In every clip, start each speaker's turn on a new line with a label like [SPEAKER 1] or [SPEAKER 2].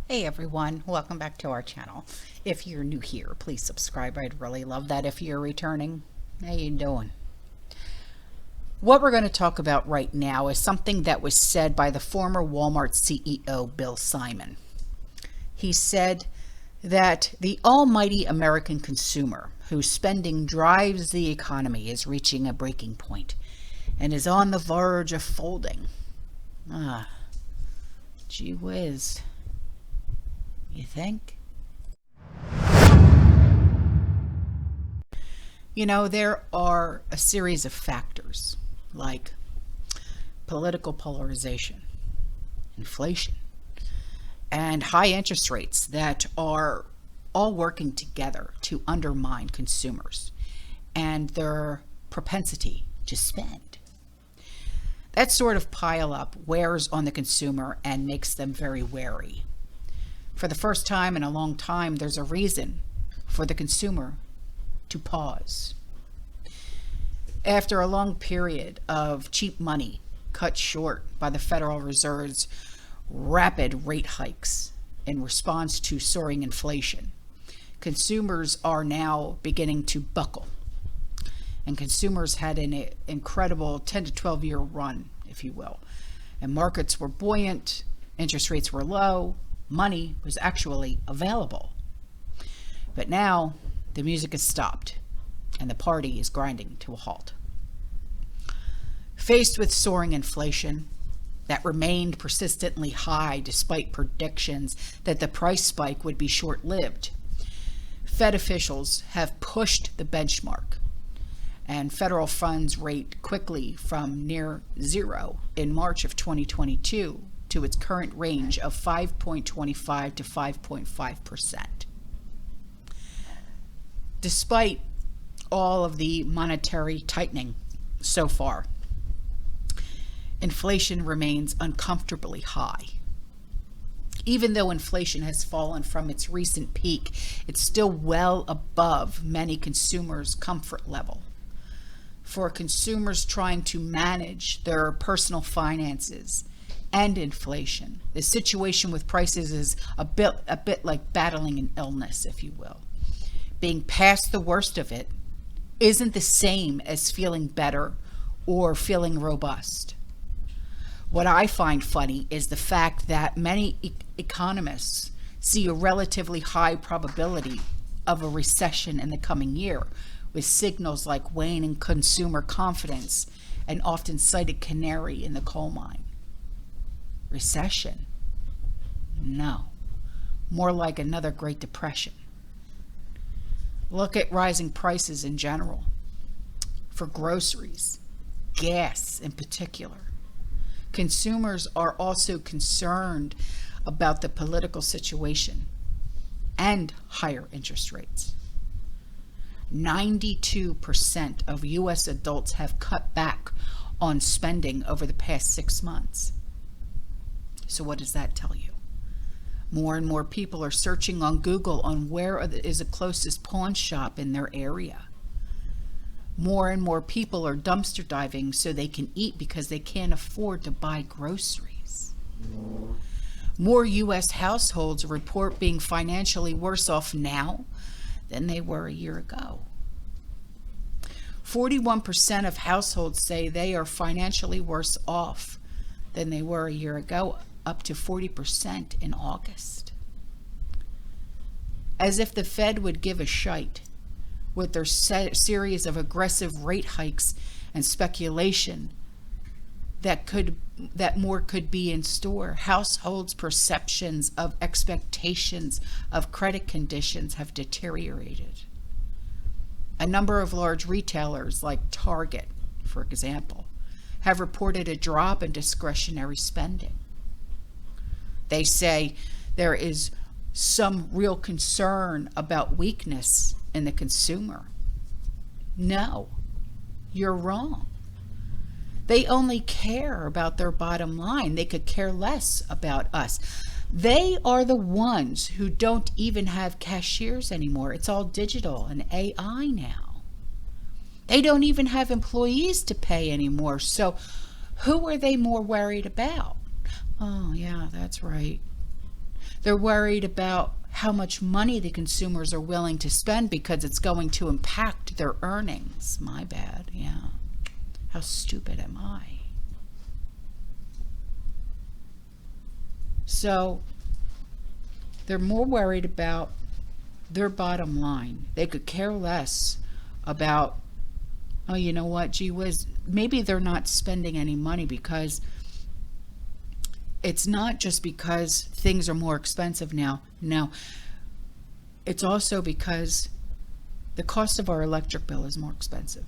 [SPEAKER 1] Hey everyone, welcome back to our channel. If you're new here, please subscribe. I'd really love that if you're returning. How you doing? What we're going to talk about right now is something that was said by the former Walmart CEO, Bill Simon. He said that the almighty American consumer, whose spending drives the economy, is reaching a breaking point and is on the verge of folding. Gee whiz. You think? You know, there are a series of factors like political polarization, inflation, and high interest rates that are all working together to undermine consumers and their propensity to spend. That sort of pile up wears on the consumer and makes them very wary. For the first time in a long time, there's a reason for the consumer to pause. After a long period of cheap money cut short by the Federal Reserve's rapid rate hikes in response to soaring inflation, consumers are now beginning to buckle. And consumers had an incredible 10 to 12 year run, if you will. And markets were buoyant, interest rates were low, money was actually available. But now the music has stopped and the party is grinding to a halt. Faced with soaring inflation that remained persistently high despite predictions that the price spike would be short-lived, Fed officials have pushed the benchmark and federal funds rate quickly from near zero in March of 2022 to its current range of 5.25 to 5.5%. Despite all of the monetary tightening so far, inflation remains uncomfortably high. Even though inflation has fallen from its recent peak, it's still well above many consumers' comfort level. For consumers trying to manage their personal finances and inflation, the situation with prices is a bit like battling an illness, if you will. Being past the worst of it isn't the same as feeling better or feeling robust. What I find funny is the fact that many economists see a relatively high probability of a recession in the coming year, with signals like waning consumer confidence and often cited canary in the coal mine. Recession? No. More like another Great Depression. Look at rising prices in general, for groceries, gas in particular. Consumers are also concerned about the political situation and higher interest rates. 92% of U.S. adults have cut back on spending over the past 6 months. So what does that tell you? More and more people are searching on Google on where is the closest pawn shop in their area. More and more people are dumpster diving so they can eat because they can't afford to buy groceries. More U.S. households report being financially worse off now than they were a year ago. 41% of households say they are financially worse off than they were a year ago, up to 40% in August. As if the Fed would give a shite, with their series of aggressive rate hikes and speculation that more could be in store. Households' perceptions of expectations of credit conditions have deteriorated. A number of large retailers like Target, for example, have reported a drop in discretionary spending. They say there is some real concern about weakness in the consumer. No, you're wrong. They only care about their bottom line. They could care less about us. They are the ones who don't even have cashiers anymore. It's all digital and AI now. They don't even have employees to pay anymore. So who are they more worried about? Oh, yeah, that's right. They're worried about how much money the consumers are willing to spend because it's going to impact their earnings. My bad, yeah. How stupid am I? So they're more worried about their bottom line. They could care less about, oh, you know what, gee whiz, maybe they're not spending any money because it's not just because things are more expensive now. No, it's also because the cost of our electric bill is more expensive.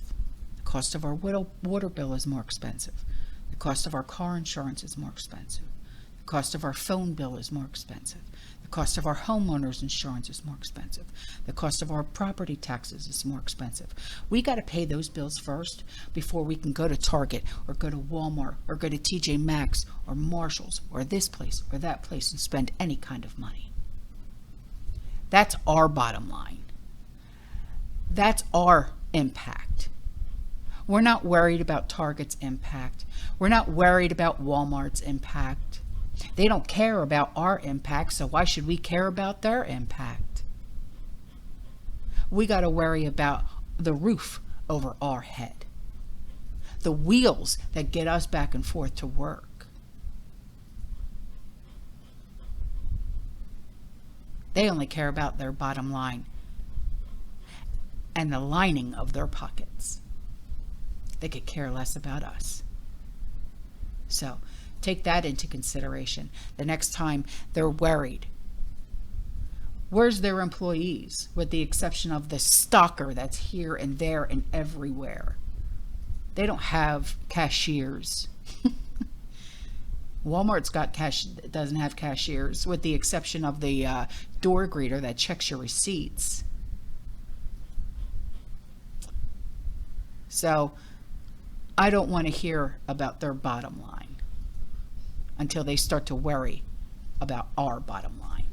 [SPEAKER 1] The cost of our water bill is more expensive. The cost of our car insurance is more expensive. The cost of our phone bill is more expensive. The cost of our homeowner's insurance is more expensive. The cost of our property taxes is more expensive. We got to pay those bills first before we can go to Target or go to Walmart or go to TJ Maxx or Marshall's or this place or that place and spend any kind of money. That's our bottom line. That's our impact. We're not worried about Target's impact. We're not worried about Walmart's impact. They don't care about our impact, so why should we care about their impact? We got to worry about the roof over our head, the wheels that get us back and forth to work. They only care about their bottom line and the lining of their pockets. They could care less about us. So take that into consideration the next time they're worried. Where's their employees, with the exception of the stalker that's here and there and everywhere? They don't have cashiers. Walmart's got doesn't have cashiers, with the exception of the door greeter that checks your receipts. So I don't want to hear about their bottom line until they start to worry about our bottom line.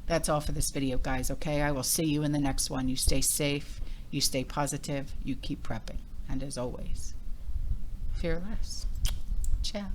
[SPEAKER 1] That's all for this video, guys, okay? I will see you in the next one. You stay safe, you stay positive, you keep prepping. And as always, fear less. Ciao.